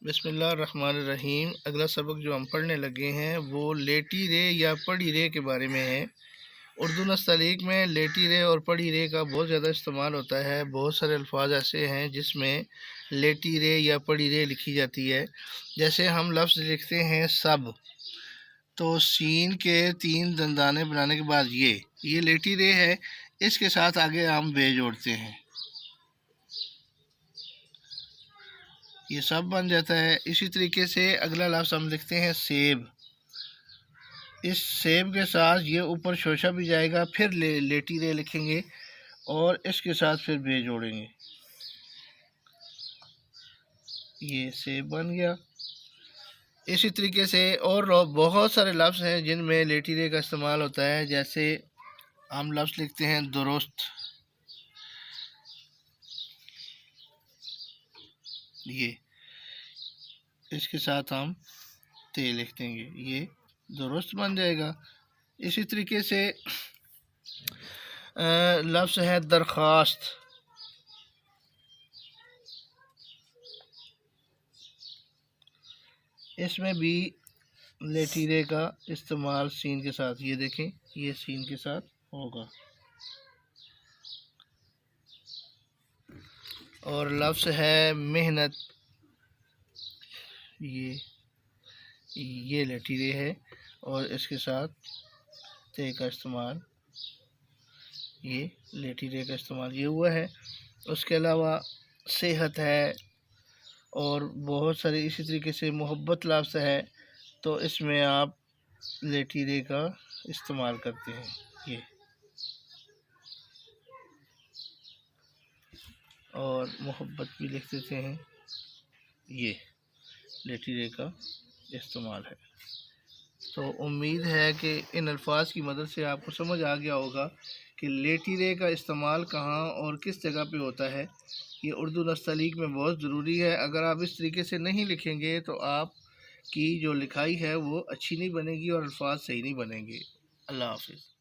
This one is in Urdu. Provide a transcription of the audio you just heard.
بسم اللہ الرحمن الرحیم۔ اگلا سبق جو ہم پڑھنے لگے ہیں وہ لیٹی رے یا پڑھی رے کے بارے میں ہے۔ اردو نستعلیق میں لیٹی رے اور پڑھی رے کا بہت زیادہ استعمال ہوتا ہے۔ بہت سارے الفاظ ایسے ہیں جس میں لیٹی رے یا پڑھی رے لکھی جاتی ہے۔ جیسے ہم لفظ لکھتے ہیں سب، تو سین کے 3 دندانے بنانے کے بعد یہ لیٹی رے ہے، اس کے ساتھ آگے ہم بے جوڑتے ہیں، یہ سب بن جاتا ہے۔ اسی طریقے سے اگلا لفظ ہم لکھتے ہیں سیب، اس سیب کے ساتھ یہ اوپر شوشہ بھی جائے گا، پھر لیٹی رے لکھیں گے اور اس کے ساتھ پھر بے جوڑیں گے، یہ سیب بن گیا۔ اسی طریقے سے اور بہت سارے لفظ ہیں جن میں لیٹی رے کا استعمال ہوتا ہے۔ جیسے ہم لفظ لکھتے ہیں درست، یہ اس کے ساتھ ہم تے لکھ دیں گے، یہ درست بن جائے گا۔ اسی طریقے سے لفظ ہے درخواست، اس میں بھی لیٹی رے کا استعمال سین کے ساتھ، یہ دیکھیں یہ سین کے ساتھ ہوگا۔ اور لفظ ہے محنت، یہ لیٹی رے ہے اور اس کے ساتھ تے کا استعمال، یہ لیٹی رے کا استعمال یہ ہوا ہے۔ اس کے علاوہ صحت ہے اور بہت سارے اسی طریقے سے محبت لفظ ہے، تو اس میں آپ لیٹی رے کا استعمال کرتے ہیں، یہ اور محبت بھی لکھ دیتے ہیں، یہ لیٹی رے کا استعمال ہے۔ تو امید ہے کہ ان الفاظ کی مدد سے آپ کو سمجھ آ گیا ہوگا کہ لیٹی رے کا استعمال کہاں اور کس جگہ پہ ہوتا ہے۔ یہ اردو نستعلیق میں بہت ضروری ہے۔ اگر آپ اس طریقے سے نہیں لکھیں گے تو آپ کی جو لکھائی ہے وہ اچھی نہیں بنے گی اور الفاظ صحیح نہیں بنیں گے۔ اللہ حافظ۔